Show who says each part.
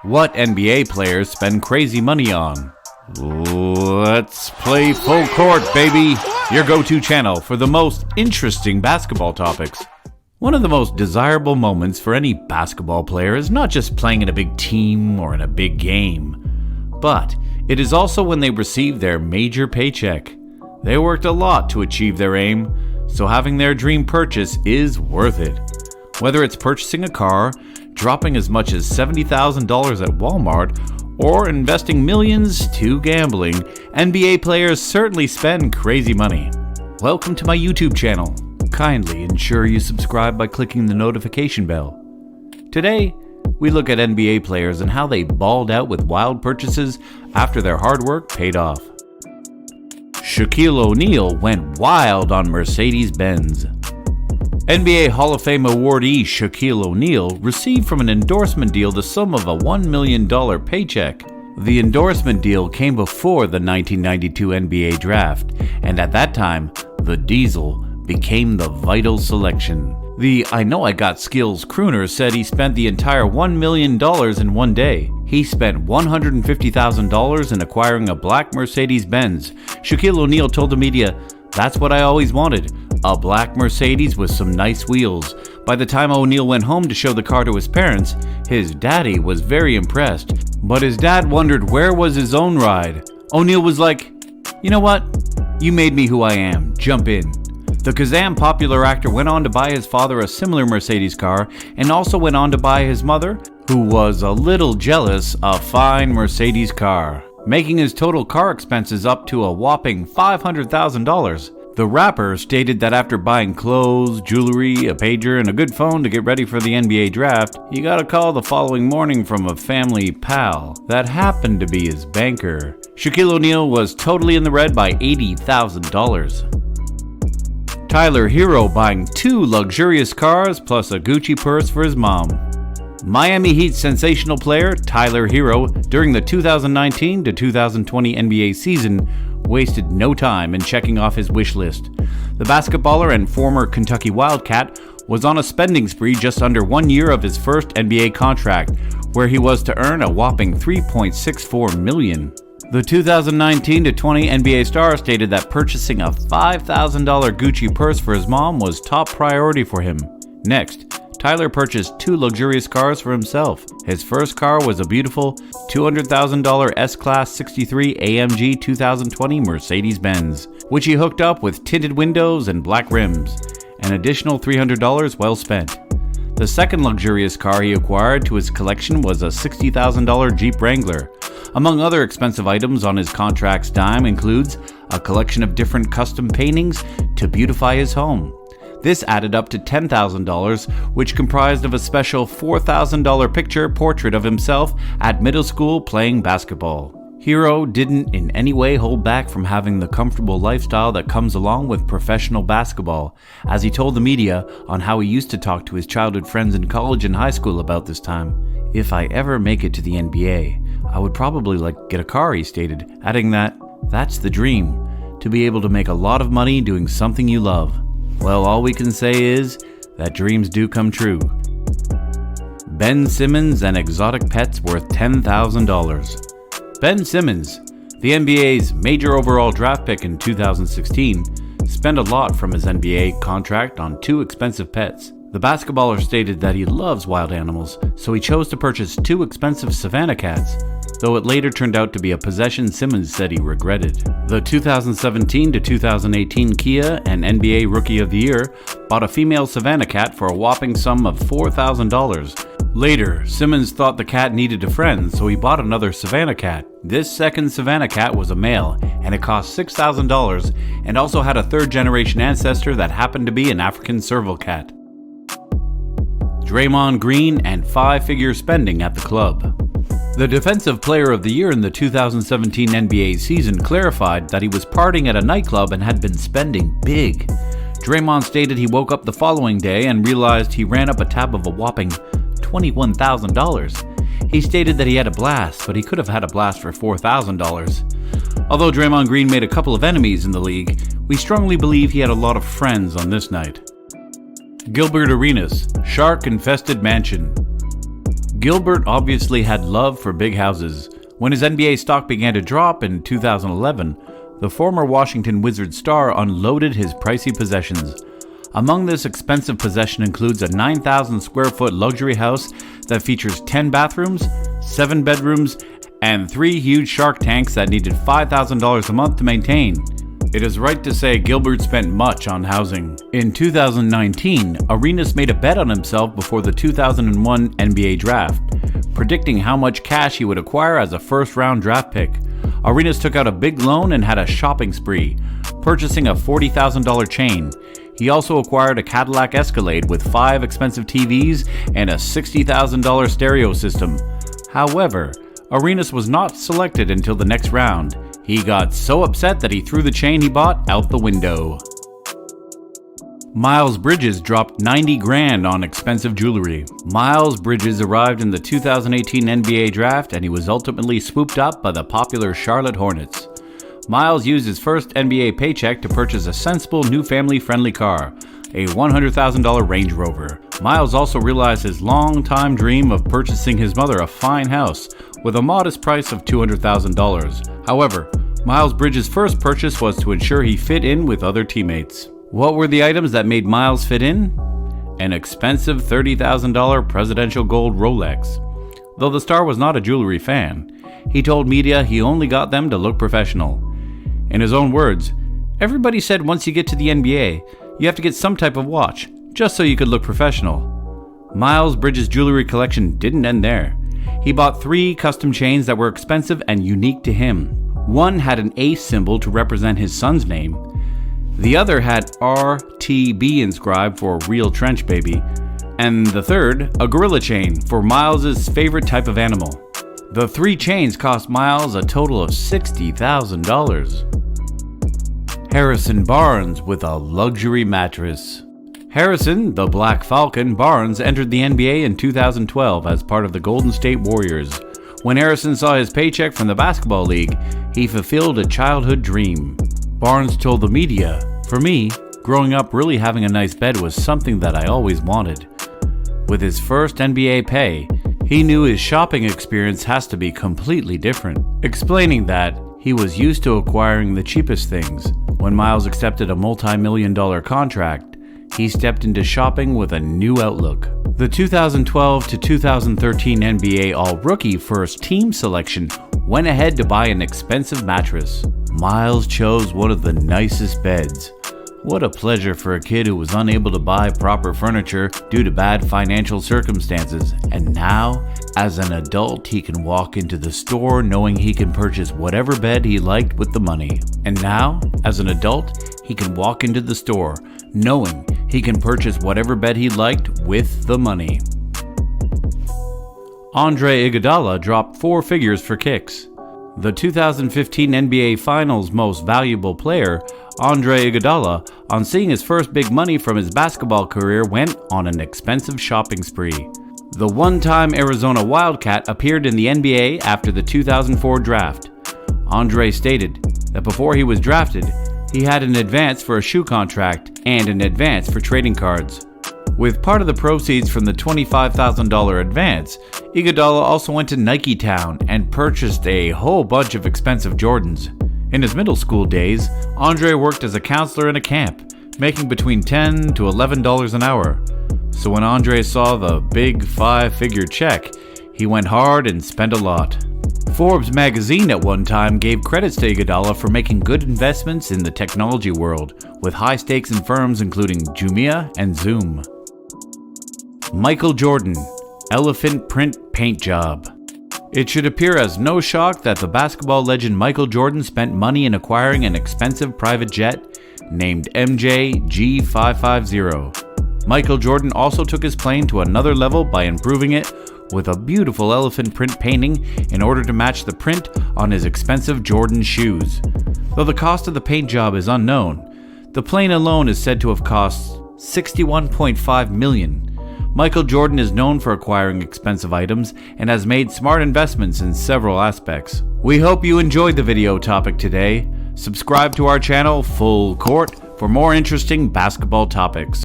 Speaker 1: What NBA players spend crazy money on? Let's play full court, baby! Your go-to channel for the most interesting basketball topics. One of the most desirable moments for any basketball player is not just playing in a big team or in a big game, but it is also when they receive their major paycheck. They worked a lot to achieve their aim, so having their dream purchase is worth it. Whether it's purchasing a car, dropping as much as $70,000 at Walmart, or investing millions to gambling, NBA players certainly spend crazy money. Welcome to my YouTube channel. Kindly ensure you subscribe by clicking the notification bell. Today, we look at NBA players and how they balled out with wild purchases after their hard work paid off. Shaquille O'Neal went wild on Mercedes-Benz. NBA Hall of Fame awardee Shaquille O'Neal received from an endorsement deal the sum of a $1 million paycheck. The endorsement deal came before the 1992 NBA draft, and at that time, the Diesel became the vital selection. The I Know I Got Skills crooner said he spent the entire $1 million in one day. He spent $150,000 in acquiring a black Mercedes-Benz. Shaquille O'Neal told the media, "That's what I always wanted. A black Mercedes with some nice wheels." By the time O'Neal went home to show the car to his parents, his daddy was very impressed. But his dad wondered where was his own ride. O'Neal was like, "You know what? You made me who I am. Jump in." The Kazam popular actor went on to buy his father a similar Mercedes car and also went on to buy his mother, who was a little jealous, a fine Mercedes car, making his total car expenses up to a whopping $500,000. The rapper stated that after buying clothes, jewelry, a pager, and a good phone to get ready for the NBA draft, he got a call the following morning from a family pal that happened to be his banker. Shaquille O'Neal was totally in the red by $80,000. Tyler Herro buying 2 luxurious cars plus a Gucci purse for his mom. Miami Heat sensational player Tyler Herro during the 2019 to 2020 NBA season wasted no time in checking off his wish list. The basketballer and former Kentucky Wildcat was on a spending spree just under 1 year of his first NBA contract, where he was to earn a whopping $3.64 million. The 2019-20 NBA star stated that purchasing a $5,000 Gucci purse for his mom was top priority for him. Next, Tyler purchased 2 luxurious cars for himself. His first car was a beautiful $200,000 S-Class 63 AMG 2020 Mercedes-Benz, which he hooked up with tinted windows and black rims. An additional $300 well spent. The second luxurious car he acquired to his collection was a $60,000 Jeep Wrangler. Among other expensive items on his contract's dime includes a collection of different custom paintings to beautify his home. This added up to $10,000, which comprised of a special $4,000 picture portrait of himself at middle school playing basketball. Herro didn't in any way hold back from having the comfortable lifestyle that comes along with professional basketball, as he told the media on how he used to talk to his childhood friends in college and high school about this time. "If I ever make it to the NBA, I would probably get a car," he stated, adding that, "That's the dream, to be able to make a lot of money doing something you love." Well, all we can say is that dreams do come true. Ben Simmons and exotic pets worth $10,000. Ben Simmons, the NBA's major overall draft pick in 2016, spent a lot from his NBA contract on 2 expensive pets. The basketballer stated that he loves wild animals, so he chose to purchase 2 expensive Savannah cats, though it later turned out to be a possession Simmons said he regretted. The 2017 to 2018 Kia and NBA Rookie of the Year bought a female Savannah cat for a whopping sum of $4,000. Later, Simmons thought the cat needed a friend, so he bought another Savannah cat. This second Savannah cat was a male, and it cost $6,000, and also had a 3rd-generation ancestor that happened to be an African serval cat. Draymond Green and 5-figure spending at the club. The Defensive Player of the Year in the 2017 NBA season clarified that he was partying at a nightclub and had been spending big. Draymond stated he woke up the following day and realized he ran up a tab of a whopping $21,000. He stated that he had a blast, but he could have had a blast for $4,000. Although Draymond Green made a couple of enemies in the league, we strongly believe he had a lot of friends on this night. Gilbert Arenas, shark-infested mansion. Gilbert obviously had love for big houses. When his NBA stock began to drop in 2011, the former Washington Wizards star unloaded his pricey possessions. Among this expensive possession includes a 9,000 square foot luxury house that features 10 bathrooms, 7 bedrooms, and 3 huge shark tanks that needed $5,000 a month to maintain. It is right to say Gilbert spent much on housing. In 2019, Arenas made a bet on himself before the 2001 NBA draft, predicting how much cash he would acquire as a first-round draft pick. Arenas took out a big loan and had a shopping spree, purchasing a $40,000 chain. He also acquired a Cadillac Escalade with 5 expensive TVs and a $60,000 stereo system. However, Arenas was not selected until the next round. He got so upset that he threw the chain he bought out the window. Miles Bridges dropped $90 grand on expensive jewelry. Miles Bridges arrived in the 2018 NBA draft and he was ultimately swooped up by the popular Charlotte Hornets. Miles used his first NBA paycheck to purchase a sensible new family-friendly car, a $100,000 Range Rover. Miles also realized his long-time dream of purchasing his mother a fine house with a modest price of $200,000. However, Miles Bridges' first purchase was to ensure he fit in with other teammates. What were the items that made Miles fit in? An expensive $30,000 presidential gold Rolex. Though the star was not a jewelry fan, he told media he only got them to look professional. In his own words, "Everybody said once you get to the NBA, you have to get some type of watch, just so you could look professional." Miles Bridges' jewelry collection didn't end there. He bought 3 custom chains that were expensive and unique to him. One had an ace symbol to represent his son's name. The other had RTB inscribed for Real Trench Baby. And the third, a gorilla chain for Miles' favorite type of animal. The 3 chains cost Miles a total of $60,000. Harrison Barnes with a luxury mattress. Harrison, the Black Falcon Barnes, entered the NBA in 2012 as part of the Golden State Warriors. When Harrison saw his paycheck from the basketball league, he fulfilled a childhood dream. Barnes told the media, "For me, growing up really having a nice bed was something that I always wanted." With his first NBA pay, he knew his shopping experience has to be completely different, explaining that he was used to acquiring the cheapest things. When Miles accepted a multi-million-dollar contract, he stepped into shopping with a new outlook. The 2012 to 2013 NBA All-Rookie First Team selection went ahead to buy an expensive mattress. Miles chose one of the nicest beds. What a pleasure for a kid who was unable to buy proper furniture due to bad financial circumstances. And now, as an adult, he can walk into the store knowing he can purchase whatever bed he liked with the money. And now, as an adult, he can walk into the store knowing he can purchase whatever bed he liked with the money. Andre Iguodala dropped 4 figures for kicks. The 2015 NBA Finals Most Valuable Player, Andre Iguodala, on seeing his first big money from his basketball career, went on an expensive shopping spree. The one-time Arizona Wildcat appeared in the NBA after the 2004 draft. Andre stated that before he was drafted, he had an advance for a shoe contract and an advance for trading cards. With part of the proceeds from the $25,000 advance, Iguodala also went to Nike Town and purchased a whole bunch of expensive Jordans. In his middle school days, Andre worked as a counselor in a camp, making between $10 to $11 an hour. So when Andre saw the big 5-figure check, he went hard and spent a lot. Forbes magazine at one time gave credits to Iguodala for making good investments in the technology world, with high stakes in firms including Jumia and Zoom. Michael Jordan, elephant print paint job. It should appear as no shock that the basketball legend Michael Jordan spent money in acquiring an expensive private jet named MJ G550. Michael Jordan also took his plane to another level by improving it with a beautiful elephant print painting in order to match the print on his expensive Jordan shoes. Though the cost of the paint job is unknown, the plane alone is said to have cost $61.5 million. Michael Jordan is known for acquiring expensive items and has made smart investments in several aspects. We hope you enjoyed the video topic today. Subscribe to our channel, Full Court, for more interesting basketball topics.